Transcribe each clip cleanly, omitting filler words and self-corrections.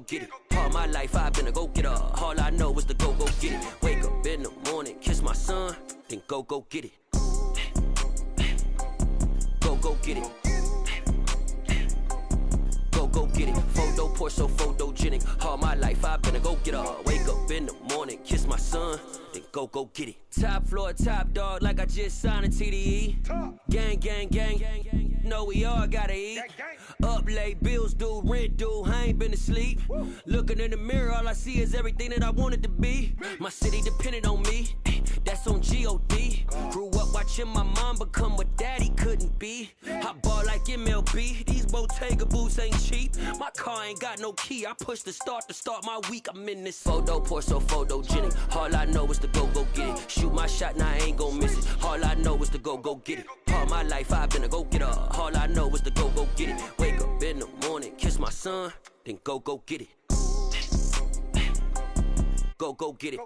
get it. All my life I've been a go-getter. All I know is to go get it. Wake up in the morning, kiss my son, then go get it. Go get it. Go get it. Photo poor so photogenic. All my life I've been a go-getter. Wake up in the morning, kiss my son, then go get it. Top floor, top dog, like I just signed a TDE. Gang, gang, gang, gang, gang. Know we all gotta eat. Up late, bills due, rent due, I ain't been asleep. Looking in the mirror, all I see is everything that I wanted to be. My city depended on me, that's on G.O.D. Grew up watching my mom become what daddy couldn't be. I ball like MLB, these Bottega boots ain't cheap. My car ain't got no key, I push the start to start my week. I'm in this photo poor so photogenic. All I know is to go get it. Shoot my shot, now I ain't gon' miss it. All I know is to go get it. All my life I've been a go-getter. All I know is to go get it. Wake up in the morning, kiss my son, then go get it. Go get it.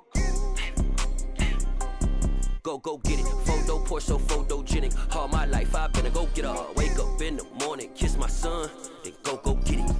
Go get it. Photo poor so photogenic. All my life I've been a go-getter. Wake up in the morning, kiss my son, then go get it.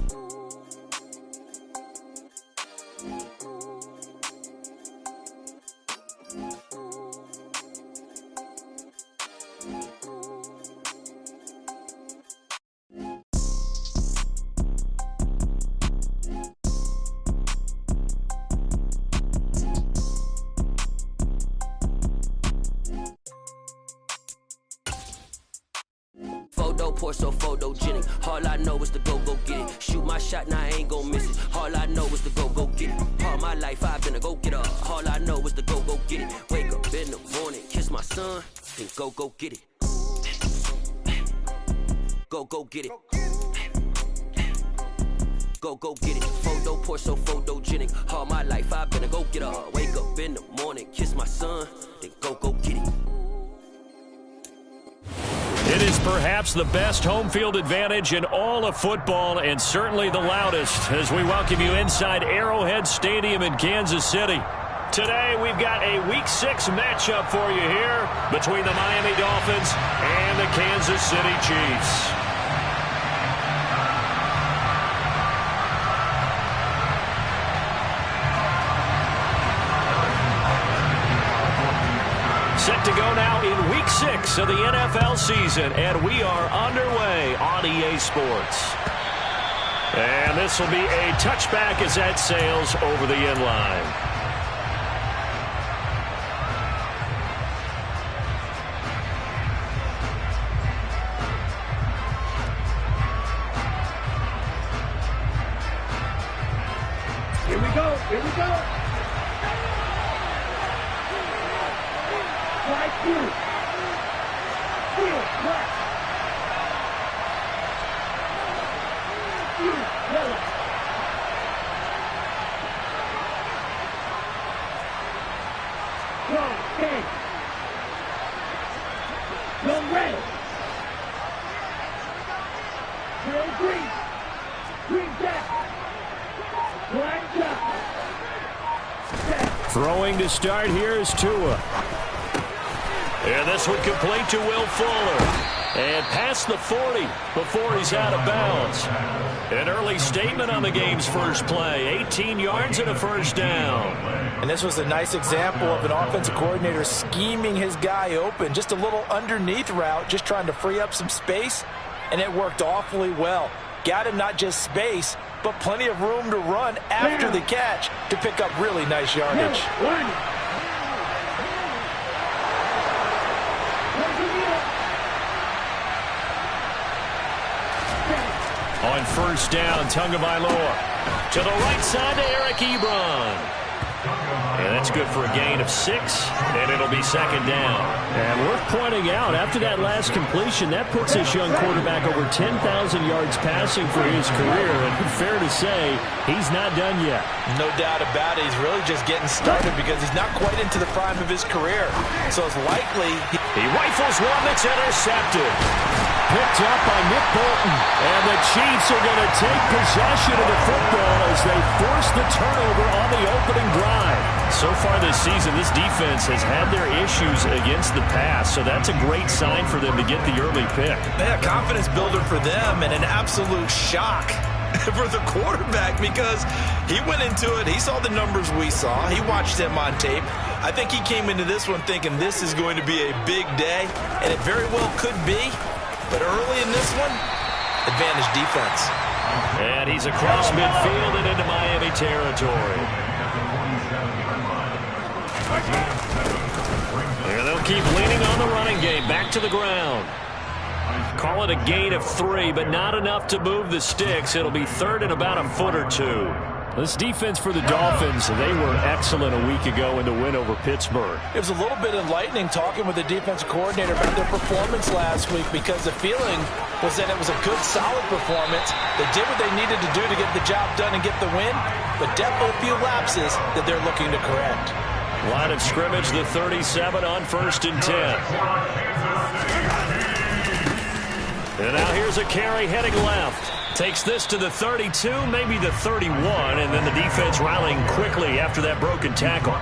Photo poor so photogenic. All I know is to go get it. Shoot my shot, now I ain't gon' miss it. All I know is to go get it. All my life I've been a go-getter. All I know is to go get it. Wake up in the morning, kiss my son, then go get it. Go get it. Go get it. Photo poor so photogenic. All my life I've been a go-getter. Wake up in the morning, kiss my son, then go get it. It is perhaps the best home field advantage in all of football, and certainly the loudest, as we welcome you inside Arrowhead Stadium in Kansas City. Today we've got a Week 6 matchup for you here between the Miami Dolphins and the Kansas City Chiefs. Set to go now in Week 6 of the NFL season, and we are underway on EA Sports. And this will be a touchback as that sails over the end line. Here we go, here we go. Right through. Field, left. Field, yellow. Go, red. Go, red. Go, green. Green back. Black top. Throwing to start here is Tua. And this one complete to Will Fuller. And past the 40 before he's out of bounds. An early statement on the game's first play. 18 yards and a first down. And this was a nice example of an offensive coordinator scheming his guy open. Just a little underneath route, just trying to free up some space. And it worked awfully well. Got him not just space, but plenty of room to run after the catch to pick up really nice yardage. On first down, Tagovailoa to the right side to Eric Ebron. And that's good for a gain of 6, and it'll be second down. And worth pointing out, after that last completion, that puts this young quarterback over 10,000 yards passing for his career. And fair to say, he's not done yet. No doubt about it. He's really just getting started because he's not quite into the prime of his career. So it's likely he rifles one that's intercepted. Picked up by Nick Bolton. And the Chiefs are going to take possession of the football as they force the turnover on the opening drive. So far this season, this defense has had their issues against the pass, so that's a great sign for them to get the early pick. Yeah, confidence builder for them and an absolute shock for the quarterback because he went into it. He saw the numbers we saw. He watched him on tape. I think he came into this one thinking this is going to be a big day, and it very well could be. But early in this one, advantage defense. And he's across midfield and into Miami territory. Here they'll keep leaning on the running game. Back to the ground. Call it a gain of 3, but not enough to move the sticks. It'll be third and about a foot or two. This defense for the Dolphins, they were excellent a week ago in the win over Pittsburgh. It was a little bit enlightening talking with the defensive coordinator about their performance last week because the feeling was that it was a good, solid performance. They did what they needed to do to get the job done and get the win, but definitely a few lapses that they're looking to correct. Line of scrimmage, the 37 on 1st and 10. And now here's a carry heading left. Takes this to the 32, maybe the 31, and then the defense rallying quickly after that broken tackle.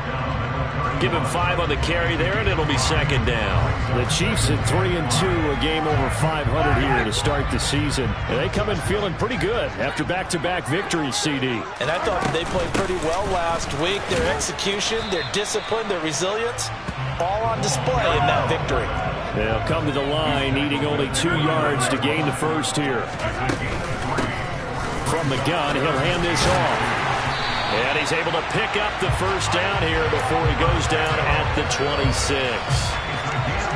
Give him 5 on the carry there, and it'll be second down. The Chiefs at 3-2, a game over 500 here to start the season. And they come in feeling pretty good after back-to-back victories, CD. And I thought they played pretty well last week. Their execution, their discipline, their resilience, all on display in that victory. They'll come to the line, needing only 2 yards to gain the first here. From the gun, he'll hand this off. And he's able to pick up the first down here before he goes down at the 26.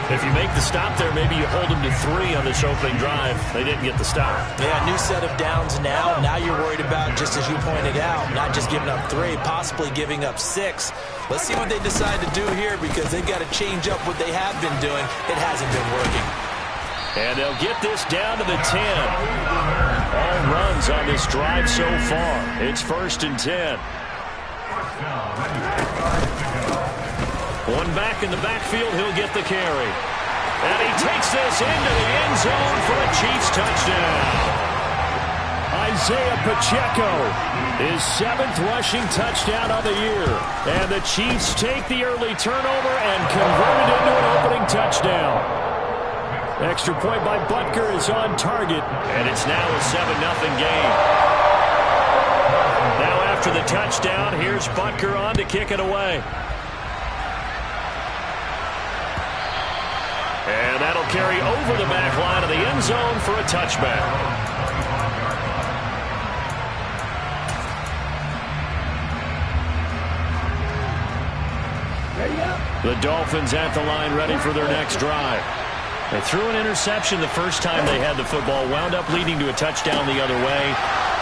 If you make the stop there, maybe you hold him to 3 on this opening drive. They didn't get the stop. Yeah, new set of downs now. Now you're worried about, just as you pointed out, not just giving up 3, possibly giving up 6. Let's see what they decide to do here because they've got to change up what they have been doing. It hasn't been working. And they'll get this down to the 10. All runs on this drive so far. It's 1st and 10. One back in the backfield, he'll get the carry. And he takes this into the end zone for a Chiefs touchdown. Isaiah Pacheco, his 7th rushing touchdown of the year. And the Chiefs take the early turnover and convert it into an opening touchdown. Extra point by Butker is on target. And it's now a 7-0 game. Now after the touchdown, here's Butker on to kick it away. And that'll carry over the back line of the end zone for a touchback. The Dolphins at the line ready for their next drive. They threw an interception the first time they had the football, wound up leading to a touchdown the other way.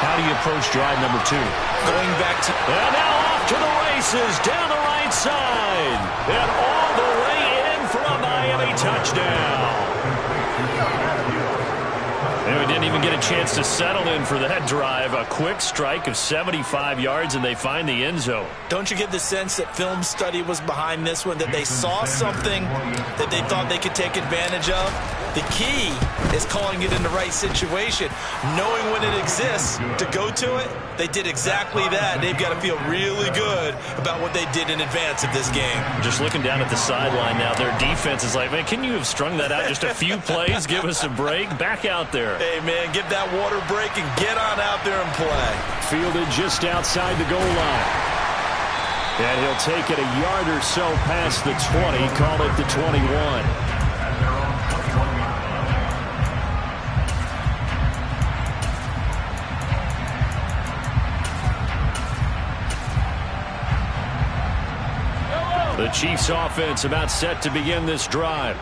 How do you approach drive number 2? Going back to... And now off to the races, down the right side. And all the way in for a Miami touchdown. And we didn't even get a chance to settle in for that drive. A quick strike of 75 yards, and they find the end zone. Don't you get the sense that film study was behind this one, that they saw something that they thought they could take advantage of? The key is calling it in the right situation, knowing when it exists to go to it. They did exactly that. They've got to feel really good about what they did in advance of this game. Just looking down at the sideline now, their defense is like, man, can you have strung that out just a few plays? Give us a break. Back out there. Hey, man, give that water break and get on out there and play. Fielded just outside the goal line. And he'll take it a yard or so past the 20, call it the 21. The Chiefs offense about set to begin this drive.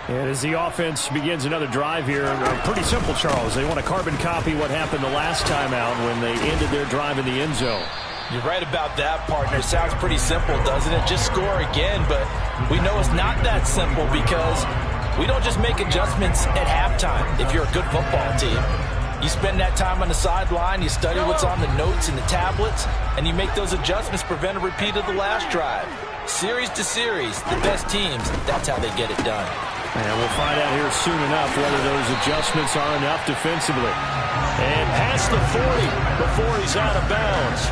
And as the offense begins another drive here, pretty simple, Charles. They want to carbon copy what happened the last time out when they ended their drive in the end zone. You're right about that, partner. Sounds pretty simple, doesn't it? Just score again, but we know it's not that simple because we don't just make adjustments at halftime if you're a good football team. You spend that time on the sideline, you study what's on the notes and the tablets, and you make those adjustments, prevent a repeat of the last drive. Series to series, the best teams, that's how they get it done. And we'll find out here soon enough whether those adjustments are enough defensively. And past the 40 before he's out of bounds.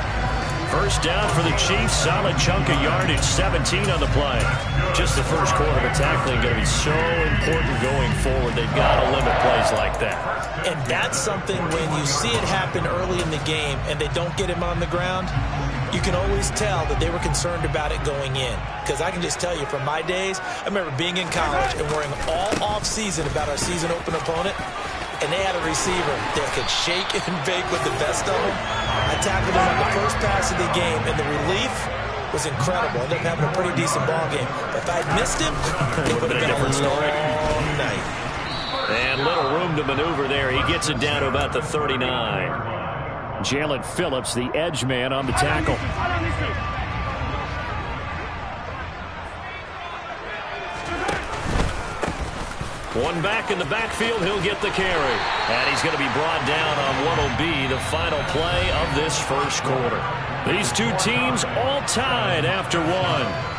first down for the Chiefs. Solid chunk of yardage, 17 on the play. Just the first quarter of tackling going to be so important going forward. They've got to limit plays like that. And that's something when you see it happen early in the game and they don't get him on the ground, you can always tell that they were concerned about it going in. Because I can just tell you from my days, I remember being in college and worrying all off-season about our season open opponent, and they had a receiver that could shake and bake with the best of them. I tackled him on the first pass of the game, and the relief was incredible. I ended up having a pretty decent ball game. But if I'd missed him, it would have been a long night. And little room to maneuver there. He gets it down to about the 39. Jalen Phillips, the edge man on the tackle. One back in the backfield, he'll get the carry. And he's going to be brought down on what will be the final play of this first quarter. These two teams all tied after one.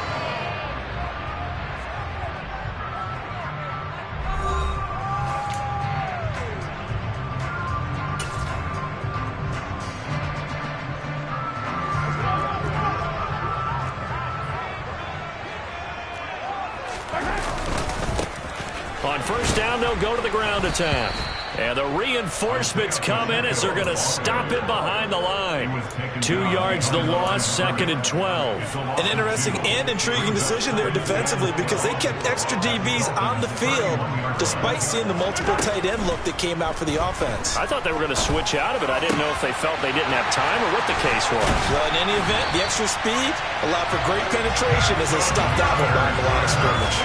On first down, they'll go to the ground attack. And the reinforcements come in as they're going to stop him behind the line. 2 yards the loss, 2nd and 12. An interesting and intriguing decision there defensively because they kept extra DBs on the field despite seeing the multiple tight end look that came out for the offense. I thought they were going to switch out of it. I didn't know if they felt they didn't have time or what the case was. Well, in any event, the extra speed allowed for great penetration as they stopped out on the line of scrimmage.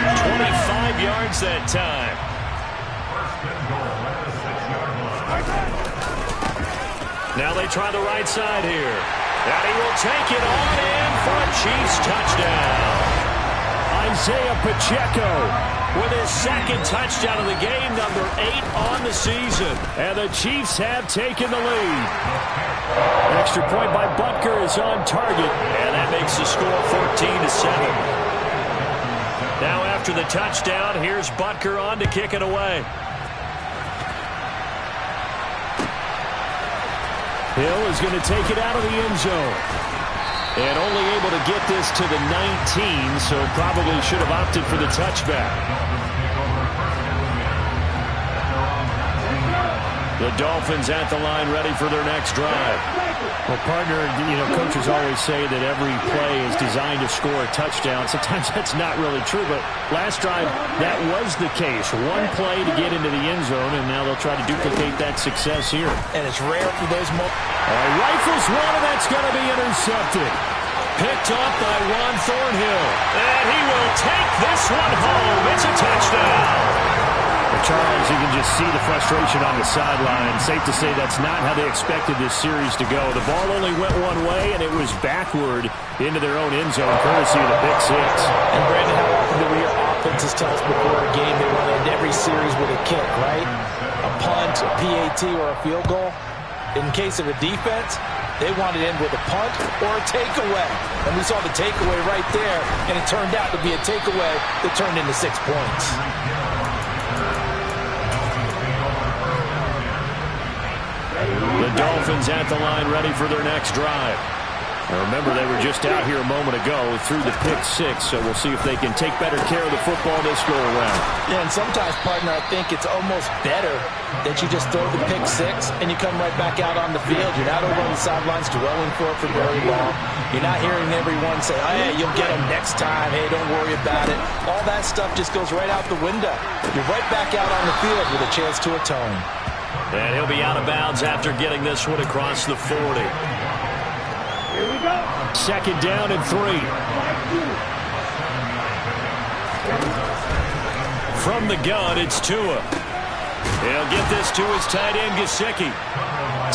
25 yards that time. Now they try the right side here. And he will take it on in for a Chiefs touchdown. Isaiah Pacheco with his 2nd touchdown of the game, number 8 on the season. And the Chiefs have taken the lead. Extra point by Butker is on target. And that makes the score 14-7. Now after the touchdown, here's Butker on to kick it away. Hill is going to take it out of the end zone. And only able to get this to the 19, so probably should have opted for the touchback. The Dolphins at the line ready for their next drive. Well, partner, coaches always say that every play is designed to score a touchdown. Sometimes that's not really true, but last drive, that was the case. One play to get into the end zone, and now they'll try to duplicate that success here. And it's rare for those moments. Rifles one, and that's going to be intercepted. Picked off by Juan Thornhill. And he will take this one home. It's a touchdown. Charles, you can just see the frustration on the sideline. Safe to say that's not how they expected this series to go. The ball only went one way, and it was backward into their own end zone, courtesy of the pick six. And, Brandon, how often do we hear offenses tell us before a game they want to end every series with a kick, right? A punt, a PAT, or a field goal. In case of a defense, they want to end with a punt or a takeaway. And we saw the takeaway right there, and it turned out to be a takeaway that turned into 6 points. The Dolphins at the line ready for their next drive. Now remember, they were just out here a moment ago through the pick six, so we'll see if they can take better care of the football this go-around. Yeah, and sometimes, partner, I think it's almost better that you just throw the pick six and you come right back out on the field. You're not over on the sidelines dwelling for it for very long. You're not hearing everyone say, oh, yeah, you'll get them next time. Hey, don't worry about it. All that stuff just goes right out the window. You're right back out on the field with a chance to atone. And he'll be out of bounds after getting this one across the 40. Here we go. 2nd down and 3. From the gun, it's Tua. He'll get this to his tight end, Gesicki.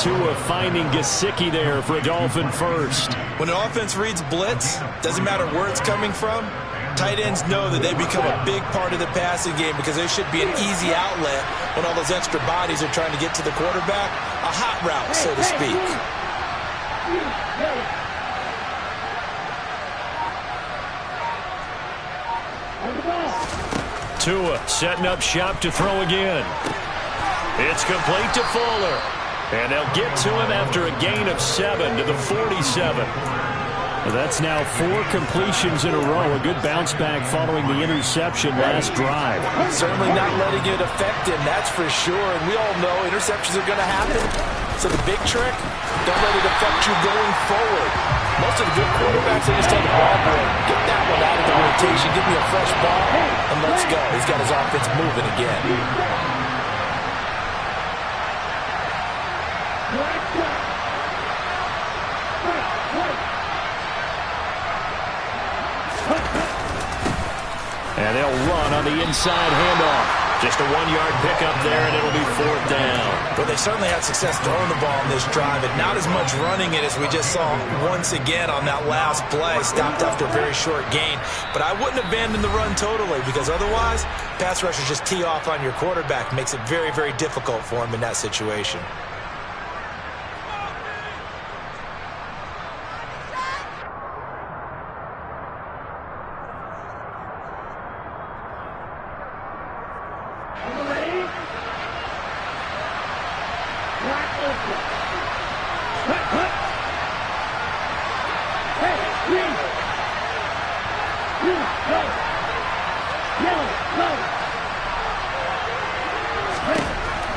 Tua finding Gesicki there for a Dolphin first. When an offense reads blitz, doesn't matter where it's coming from, tight ends know that they become a big part of the passing game because there should be an easy outlet when all those extra bodies are trying to get to the quarterback. A hot route, so to speak. Tua setting up shop to throw again. It's complete to Fuller. And they'll get to him after a gain of 7 to the 47. That's now 4 completions in a row. A good bounce back following the interception last drive. Certainly not letting it affect him, that's for sure. And we all know interceptions are going to happen. So the big trick, don't let it affect you going forward. Most of the good quarterbacks, they just tell the ball boy, get that one out of the rotation, give me a fresh ball, and let's go. He's got his offense moving again. And they'll run on the inside handoff. Just a 1-yard pickup there, and it'll be 4th down. Well, they certainly had success throwing the ball on this drive, and not as much running it as we just saw once again on that last play. Stopped after a very short gain. But I wouldn't abandon the run totally, because otherwise, pass rushers just tee off on your quarterback. Makes it very, very difficult for him in that situation.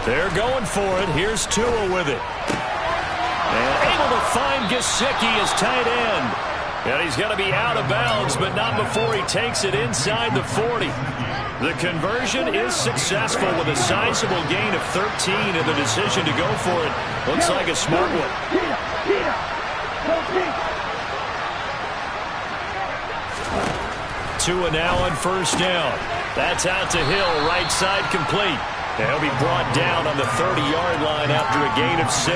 They're going for it. Here's Tua with it. And able to find Gesicki as tight end. And he's going to be out of bounds, but not before he takes it inside the 40. The conversion is successful with a sizable gain of 13, and the decision to go for it looks like a smart one. Tua now on 1st down. That's out to Hill, right side complete. And he'll be brought down on the 30-yard line after a gain of 6.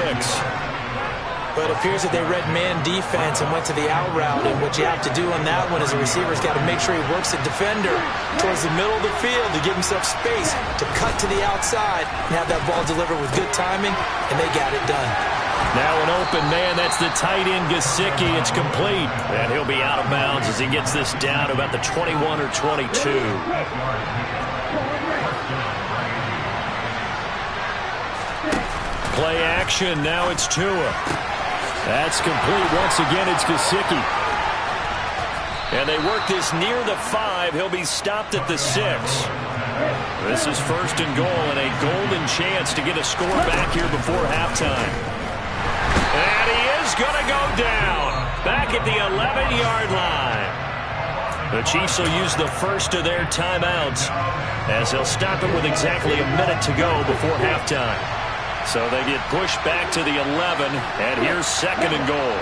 But it appears that they read man defense and went to the out route. And what you have to do on that one is the receiver's got to make sure he works the defender towards the middle of the field to give himself space to cut to the outside and have that ball delivered with good timing, and they got it done. Now an open man. That's the tight end, Gesicki. It's complete. And he'll be out of bounds as he gets this down to about the 21 or 22. Play action. Now it's Tua. That's complete. Once again, it's Gesicki. And they work this near the 5. He'll be stopped at the 6. This is 1st and goal and a golden chance to get a score back here before halftime. And he is going to go down. Back at the 11-yard line. The Chiefs will use the first of their timeouts as they'll stop it with exactly a minute to go before halftime. So they get pushed back to the 11, and here's 2nd and goal.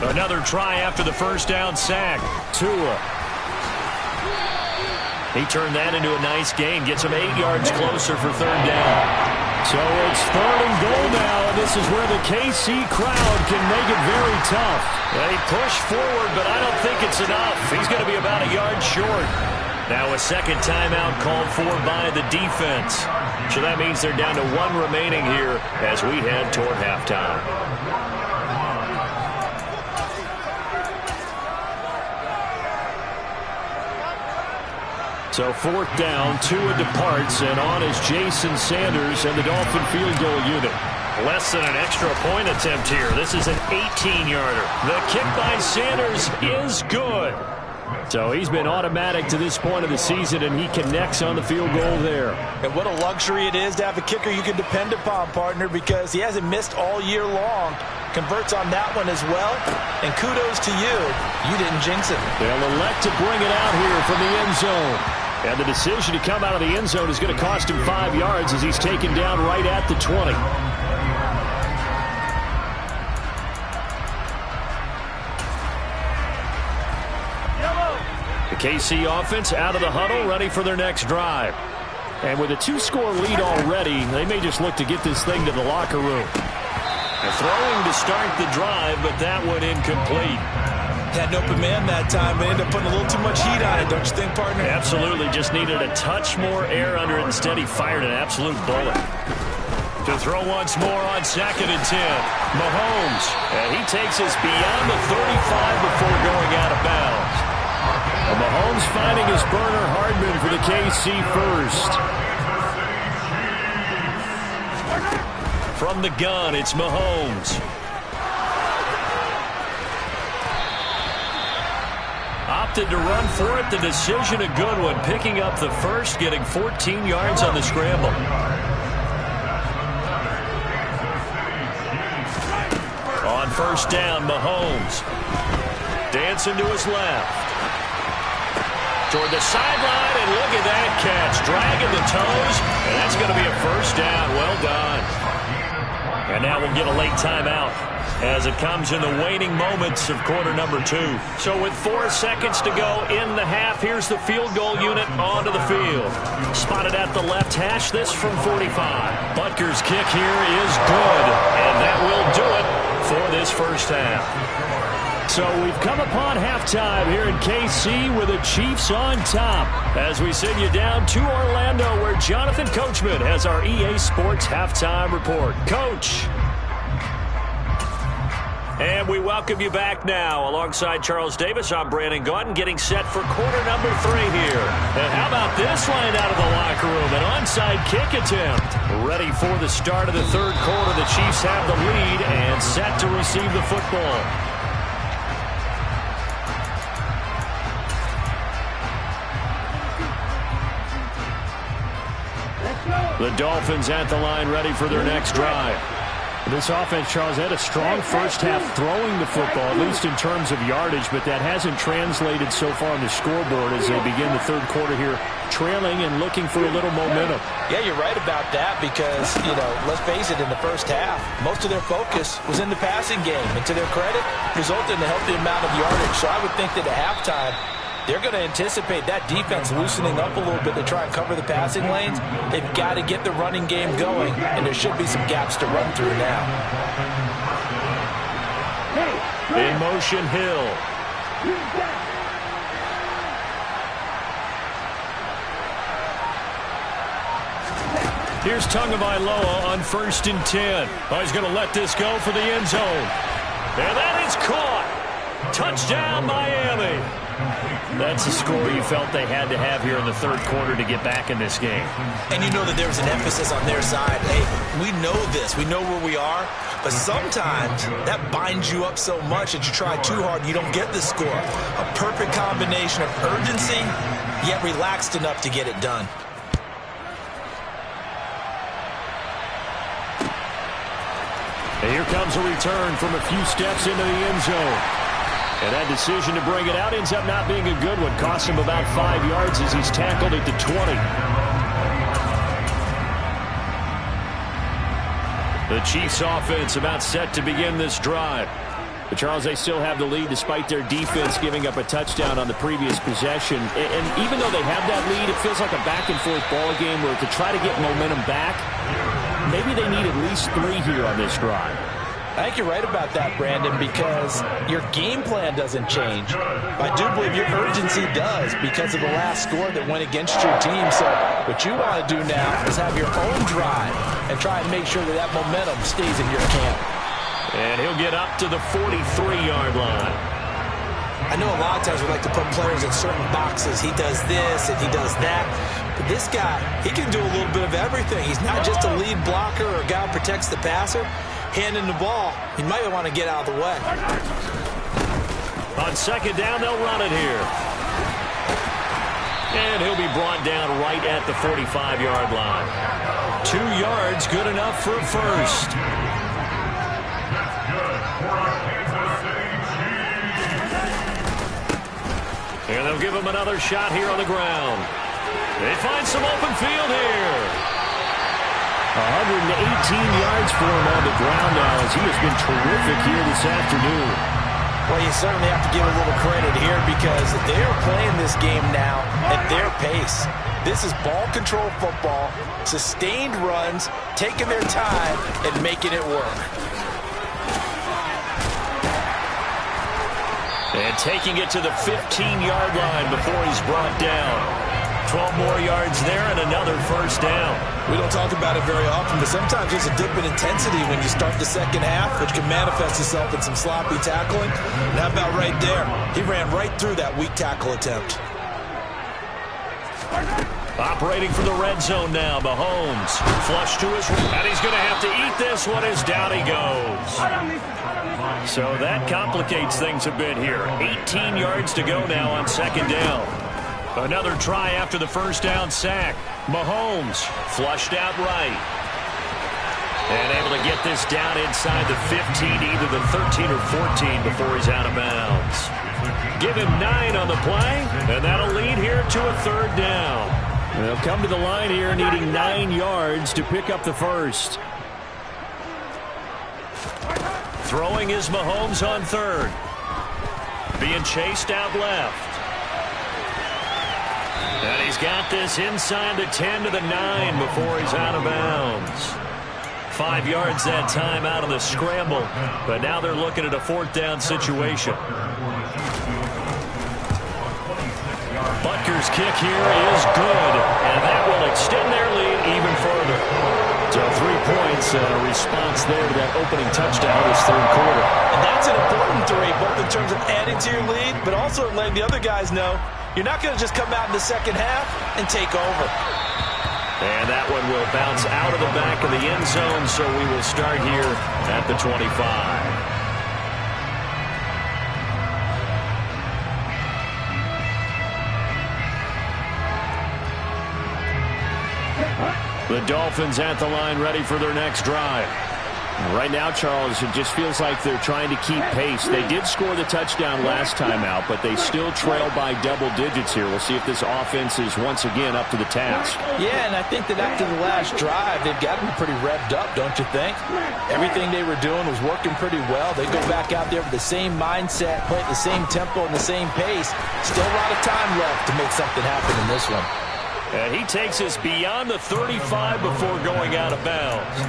Another try after the 1st down sack. Tua. He turned that into a nice gain, gets him 8 yards closer for 3rd down. So it's 3rd and goal now, and this is where the KC crowd can make it very tough. They push forward, but I don't think it's enough. He's going to be about a yard short. Now a 2nd timeout called for by the defense. So that means they're down to 1 remaining here as we head toward halftime. So 4th down, Tua departs, and on is Jason Sanders and the Dolphin field goal unit. Less than an extra point attempt here. This is an 18-yarder. The kick by Sanders is good. So he's been automatic to this point of the season, and he connects on the field goal there. And what a luxury it is to have a kicker you can depend upon, partner, because he hasn't missed all year long. Converts on that one as well, and kudos to you. You didn't jinx it. They'll elect to bring it out here from the end zone. And the decision to come out of the end zone is going to cost him 5 yards as he's taken down right at the 20. The KC offense out of the huddle, ready for their next drive. And with a 2-score lead already, they may just look to get this thing to the locker room. Throwing to start the drive, but that one incomplete. Had an open man that time, but ended up putting a little too much heat on it, don't you think, partner? Absolutely. Just needed a touch more air under it. Instead, he fired an absolute bullet. To throw once more on 2nd and 10. Mahomes. And he takes us beyond the 35 before going out of bounds. Mahomes finding his burner Hardman for the KC first. From the gun, it's Mahomes. Opted to run for it. The decision a good one. Picking up the first, getting 14 yards on the scramble. On first down, Mahomes. Dancing to his left. Toward the sideline, and look at that catch. Dragging the toes, and that's going to be a first down. Well done. And now we'll get a late timeout as it comes in the waning moments of quarter number 2. So with 4 seconds to go in the half, here's the field goal unit onto the field. Spotted at the left hash, this from 45. Butker's kick here is good, and that will do it for this first half. So we've come upon halftime here in KC with the Chiefs on top as we send you down to Orlando where Jonathan Coachman has our EA Sports halftime report. Coach. And we welcome you back now. Alongside Charles Davis, I'm Brandon Gaudin, getting set for quarter number 3 here. And how about this line out of the locker room? An onside kick attempt. Ready for the start of the third quarter. The Chiefs have the lead and set to receive the football. The Dolphins at the line ready for their next drive. This offense, Charles, had a strong first half throwing the football, at least in terms of yardage, but that hasn't translated so far on the scoreboard as they begin the third quarter here, trailing and looking for a little momentum. Yeah, you're right about that because, let's face it, in the first half, most of their focus was in the passing game. And to their credit, resulted in a healthy amount of yardage. So I would think that at halftime, they're going to anticipate that defense loosening up a little bit to try and cover the passing lanes. They've got to get the running game going, and there should be some gaps to run through now. In motion, Hill. Here's Tagovailoa on 1st and 10. Oh, he's going to let this go for the end zone. And that is caught. Touchdown, Miami. That's the score you felt they had to have here in the third quarter to get back in this game. And you know that there was an emphasis on their side. Hey, we know this. We know where we are. But sometimes that binds you up so much that you try too hard and you don't get the score. A perfect combination of urgency, yet relaxed enough to get it done. And here comes a return from a few steps into the end zone. And that decision to bring it out ends up not being a good one. Costs him about 5 yards as he's tackled at the 20. The Chiefs offense about set to begin this drive. But Charles, they still have the lead despite their defense giving up a touchdown on the previous possession. And even though they have that lead, it feels like a back-and-forth ball game where to try to get momentum back, maybe they need at least 3 here on this drive. I think you're right about that, Brandon, because your game plan doesn't change. I do believe your urgency does because of the last score that went against your team. So what you want to do now is have your own drive and try and make sure that that momentum stays in your camp. And he'll get up to the 43-yard line. I know a lot of times we like to put players in certain boxes. He does this and he does that. But this guy, he can do a little bit of everything. He's not just a lead blocker or a guy who protects the passer. Handing the ball, he might want to get out of the way. On second down, they'll run it here. And he'll be brought down right at the 45-yard line. 2 yards, good enough for a first. And they'll give him another shot here on the ground. They find some open field here. 118 yards for him on the ground now as he has been terrific here this afternoon. Well, you certainly have to give a little credit here because they're playing this game now at their pace. This is ball control football, sustained runs, taking their time and making it work. And taking it to the 15-yard line before he's brought down. 12 more yards there and another first down. We don't talk about it very often, but sometimes there's a dip in intensity when you start the second half, which can manifest itself in some sloppy tackling. And how about right there? He ran right through that weak tackle attempt. Operating for the red zone now, Mahomes. Flush to his right, and he's going to have to eat this one as down he goes. So that complicates things a bit here. 18 yards to go now on second down. Another try after the first down sack. Mahomes flushed out right. And able to get this down inside the 15, either the 13 or 14 before he's out of bounds. Give him 9 on the play, and that'll lead here to a third down. They'll come to the line here needing 9 yards to pick up the first. Throwing is Mahomes on third. Being chased out left. And he's got this inside the 10 to the 9 before he's out of bounds. 5 yards that time out of the scramble. But now they're looking at a fourth down situation. Butker's kick here is good, and that will extend their lead even further. So 3 points and a response there to that opening touchdown this third quarter. And that's an important 3, both in terms of adding to your lead, but also letting the other guys know you're not going to just come out in the second half and take over. And that one will bounce out of the back of the end zone, so we will start here at the 25. The Dolphins at the line, ready for their next drive. Right now, Charles, it just feels like they're trying to keep pace. They did score the touchdown last time out, but they still trail by double digits here. We'll see if this offense is once again up to the task. Yeah, and I think that after the last drive, they've got to be pretty revved up, don't you think? Everything they were doing was working pretty well. They go back out there with the same mindset, play at the same tempo and the same pace. Still a lot of time left to make something happen in this one. And he takes us beyond the 35 before going out of bounds.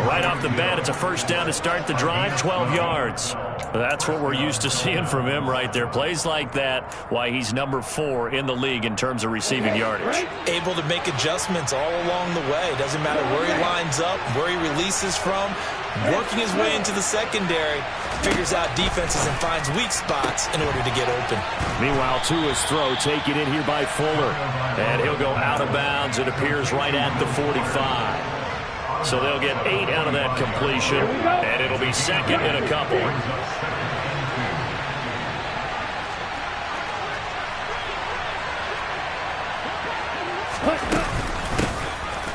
Right off the bat, it's a first down to start the drive, 12 yards. That's what we're used to seeing from him right there. Plays like that, why he's number 4 in the league in terms of receiving yardage. Able to make adjustments all along the way. Doesn't matter where he lines up, where he releases from. Working his way into the secondary, figures out defenses and finds weak spots in order to get open. Meanwhile, Tua's throw taken in here by Fuller. And he'll go out of bounds. It appears right at the 45. So they'll get 8 out of that completion. And it'll be second and a couple.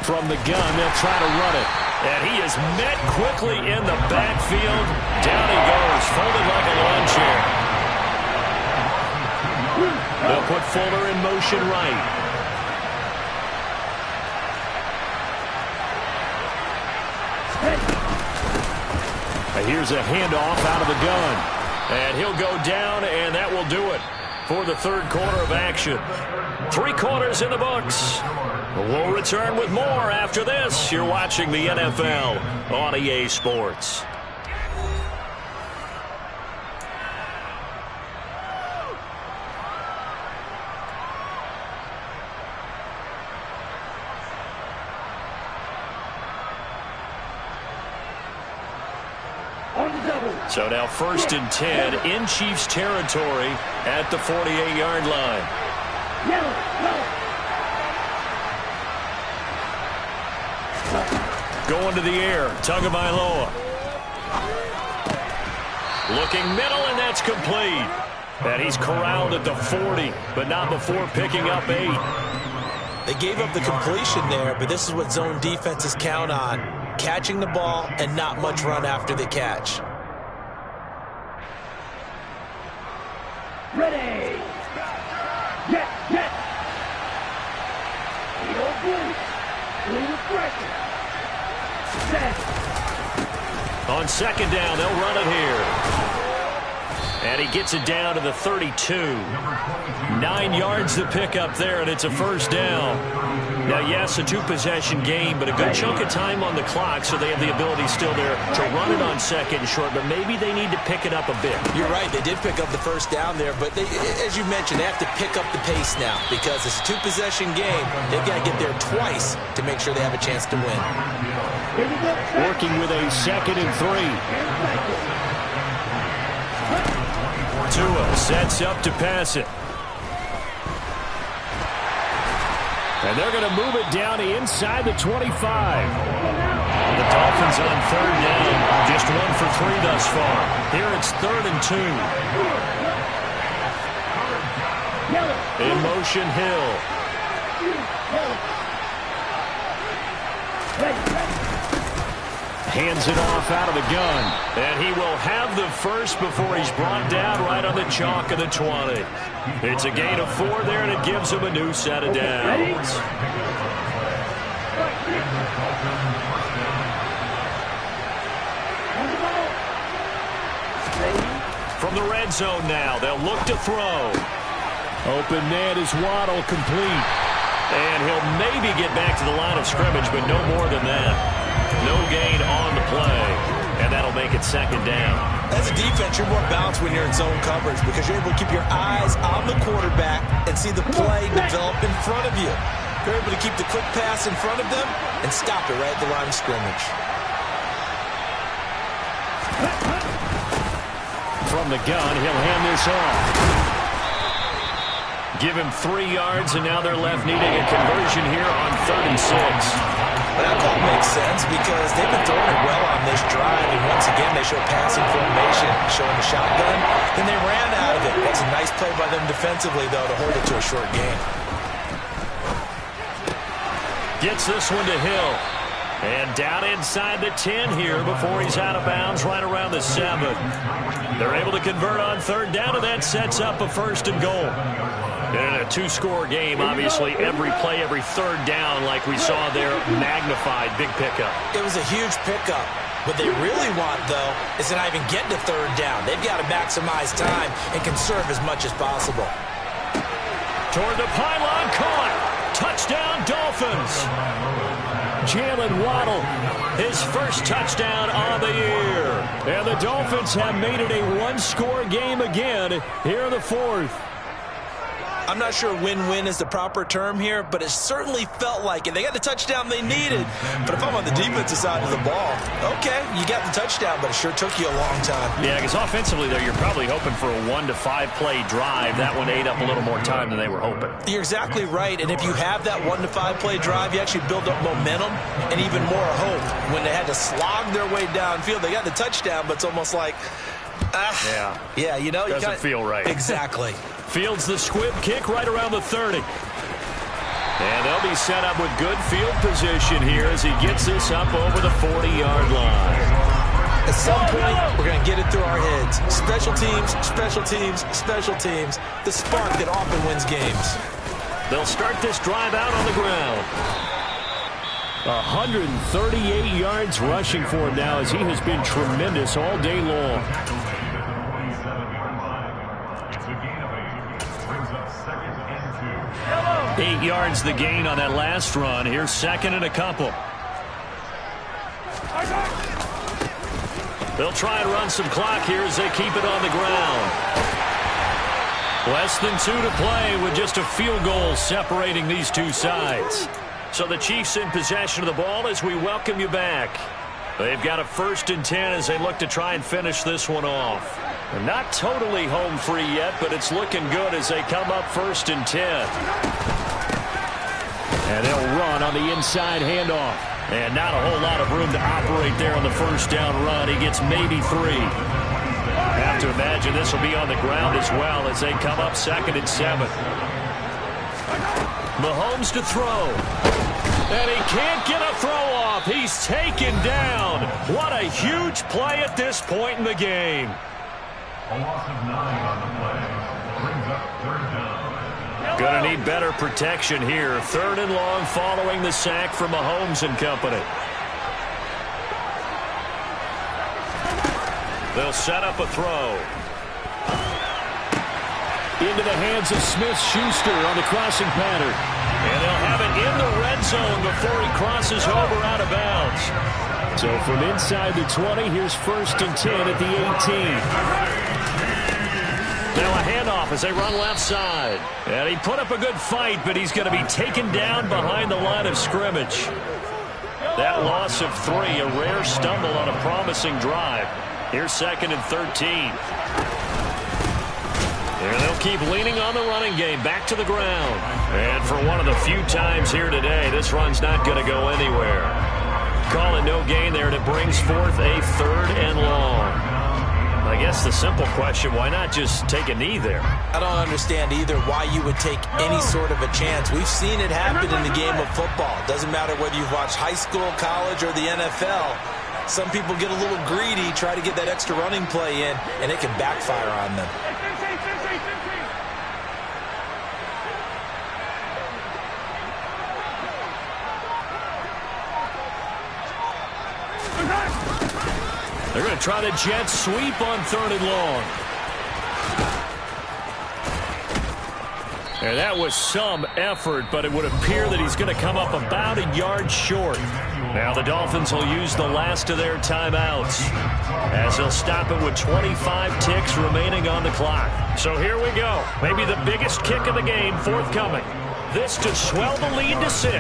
From the gun, they'll try to run it. And he is met quickly in the backfield. Down he goes, folded like a lawn chair. They'll put Fuller in motion right. Here's a handoff out of the gun. And he'll go down, and that will do it for the third quarter of action. 3 quarters in the books. We'll return with more after this. You're watching the NFL on EA Sports. So now 1st and 10 in Chiefs territory at the 48-yard line. Going to the air, Tagovailoa. Looking middle, and that's complete. And he's corralled at the 40, but not before picking up 8. They gave up the completion there, but this is what zone defenses count on. Catching the ball and not much run after the catch. Ready. Get. On second down, they'll run it here. And he gets it down to the 32. 9 yards to pick up there, and it's a first down. Now, yes, a 2-possession game, but a good chunk of time on the clock, so they have the ability still there to run it on second and short, but maybe they need to pick it up a bit. You're right. They did pick up the first down there, but as you mentioned, they have to pick up the pace now because it's a 2-possession game. They've got to get there twice to make sure they have a chance to win. Working with a 2nd and 3. Tua sets up to pass it. And they're going to move it down inside the 25. The Dolphins on 3rd down. Just 1 for 3 thus far. Here it's 3rd and 2. In motion, Hill. Hands it off out of the gun. And he will have the first before he's brought down right on the chalk of the 20. It's a gain of 4 there, and it gives him a new set of downs. From the red zone now, they'll look to throw. Open man is Waddle, complete. And he'll maybe get back to the line of scrimmage, but no more than that. No gain on the play, and that'll make it 2nd down. As a defense, you're more balanced when you're in zone coverage because you're able to keep your eyes on the quarterback and see the play develop in front of you. You're able to keep the quick pass in front of them and stop it right at the line of scrimmage. From the gun, he'll hand this off. Give him 3 yards, and now they're left needing a conversion here on 3rd and 6. That call makes sense because they've been throwing it well on this drive, and once again they show passing formation, showing the shotgun, and they ran out of it. That's a nice play by them defensively, though, to hold it to a short gain. Gets this one to Hill. And down inside the 10 here before he's out of bounds right around the 7. They're able to convert on 3rd down, and that sets up a 1st and goal. And in a 2-score game, obviously, every play, every 3rd down, like we saw there, magnified, big pickup. It was a huge pickup. What they really want, though, is to not even get to 3rd down. They've got to maximize time and conserve as much as possible. Toward the pylon, caught. Touchdown, Dolphins. Jalen Waddle, his first touchdown on the year. And the Dolphins have made it a 1-score game again here in the 4th. I'm not sure win-win is the proper term here, but it certainly felt like it. They got the touchdown they needed, but if I'm on the defensive side of the ball, okay, you got the touchdown, but it sure took you a long time. Yeah, because offensively, though, you're probably hoping for a 1 to 5 play drive. That one ate up a little more time than they were hoping. You're exactly right, and if you have that 1 to 5 play drive, you actually build up momentum and even more hope. When they had to slog their way downfield, they got the touchdown, but it's almost like, yeah, you know, doesn't feel right. Exactly. Fields the squib kick right around the 30. And they'll be set up with good field position here as he gets this up over the 40-yard line. At some point, we're going to get it through our heads. Special teams, special teams, special teams. The spark that often wins games. They'll start this drive out on the ground. 138 yards rushing for him now as he has been tremendous all day long. 8 yards the gain on that last run. Here's 2nd and a couple. They'll try and run some clock here as they keep it on the ground. Less than 2 to play with just a field goal separating these two sides. So the Chiefs in possession of the ball as we welcome you back. They've got a 1st and 10 as they look to try and finish this one off. They're not totally home free yet, but it's looking good as they come up 1st and 10. And they'll run on the inside handoff. And not a whole lot of room to operate there on the 1st down run. He gets maybe 3. Have to imagine this will be on the ground as well as they come up 2nd and 7. Mahomes to throw. And he can't get a throw off. He's taken down. What a huge play at this point in the game. A loss of 9 on the play brings up 3rd down. Going to need better protection here. 3rd and long following the sack from Mahomes and company. They'll set up a throw. Into the hands of Smith-Schuster on the crossing pattern. And they'll have it in the red zone before he crosses over out of bounds. So from inside the 20, here's 1st and 10 at the 18. Now a handoff as they run left side. And he put up a good fight, but he's going to be taken down behind the line of scrimmage. That loss of 3, a rare stumble on a promising drive. Here's 2nd and 13. And they'll keep leaning on the running game, back to the ground. And for one of the few times here today, this run's not going to go anywhere. Call it no gain there, and it brings forth a 3rd and long. I guess the simple question, why not just take a knee there? I don't understand either why you would take any sort of a chance. We've seen it happen in the game of football. Doesn't matter whether you've watched high school, college, or the NFL. Some people get a little greedy, try to get that extra running play in, and it can backfire on them. They're going to try the jet sweep on 3rd and long. And that was some effort, but it would appear that he's going to come up about a yard short. Now the Dolphins will use the last of their timeouts as they'll stop it with 25 ticks remaining on the clock. So here we go. Maybe the biggest kick of the game forthcoming. This to swell the lead to 6.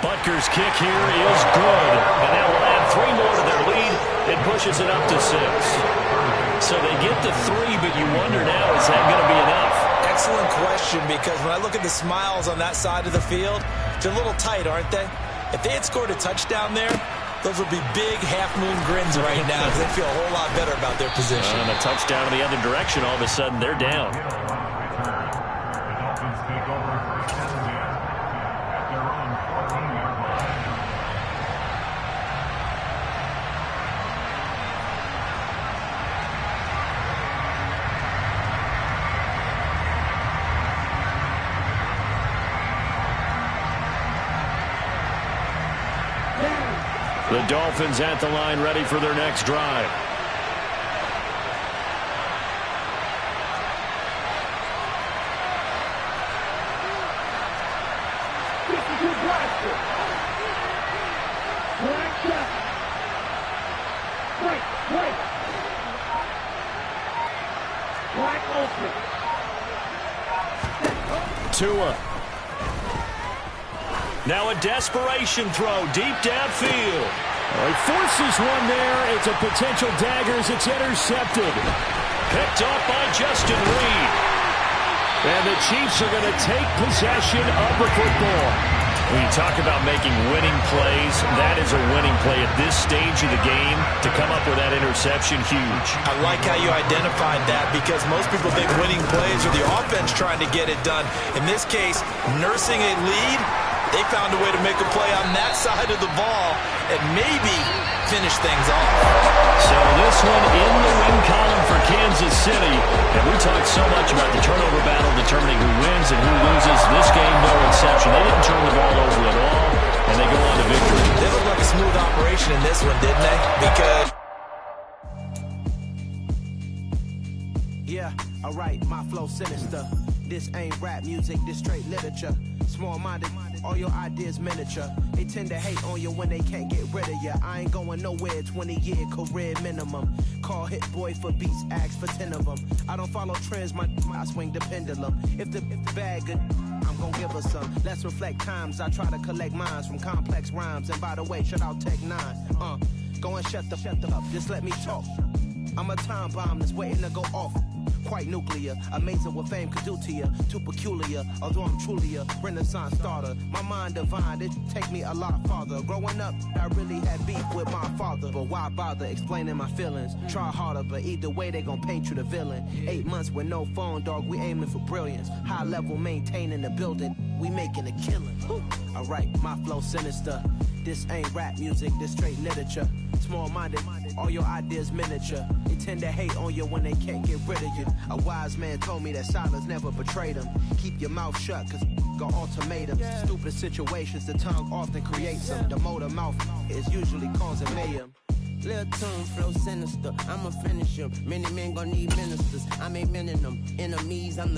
Butker's kick here is good. And that will add 3 more to their lead. It pushes it up to 6. So they get to 3, but you wonder now, is that going to be enough? Excellent question, because when I look at the smiles on that side of the field, they're a little tight, aren't they? If they had scored a touchdown there, those would be big half-moon grins right now because they feel a whole lot better about their position. And a touchdown in the other direction, all of a sudden they're down. The Dolphins at the line, ready for their next drive. Tua. Now a desperation throw deep downfield. He forces one there. It's a potential dagger as it's intercepted. Picked off by Justin Reed. And the Chiefs are going to take possession of the football. When you talk about making winning plays, that is a winning play at this stage of the game. To come up with that interception, huge. I like how you identified that, because most people think winning plays are the offense trying to get it done. In this case, nursing a lead, they found a way to make a play on that side of the ball and maybe finish things off. So this one in the win column for Kansas City. And we talked so much about the turnover battle determining who wins and who loses. This game, no exception. They didn't turn the ball over at all, and they go on to victory. They looked like a smooth operation in this one, didn't they? Because... Yeah, alright, my flow sinister. This ain't rap music, this straight literature. Small-minded, all your ideas miniature. They tend to hate on you when they can't get rid of you. I ain't going nowhere, 20-year career minimum. Call Hit Boy for beats, ask for 10 of them. I don't follow trends, I swing the pendulum. If the bag good, I'm gonna give her some. Let's reflect times, I try to collect minds from complex rhymes. And by the way, shout out Tech 9. Go and shut the up, just let me talk. I'm a time bomb that's waiting to go off. Quite nuclear, amazing what fame could do to you. Too peculiar, although I'm truly a renaissance starter. My mind divine, it take me a lot farther. Growing up, I really had beef with my father. But why bother explaining my feelings? Try harder, but either way they gon' paint you the villain. 8 months with no phone, dog, we aiming for brilliance. High level maintaining the building, we making a killing. Alright, my flow sinister. This ain't rap music, this straight literature. Small-minded, all your ideas miniature. They tend to hate on you when they can't get rid of you. A wise man told me that silence never betrayed him. Keep your mouth shut, cause got ultimatums. Stupid situations, the tongue often creates them. The motor mouth is usually causing mayhem. Lil' tune, flow sinister. I'ma finish him. Many men gon' need ministers. I ain't mending them. Enemies, I'm the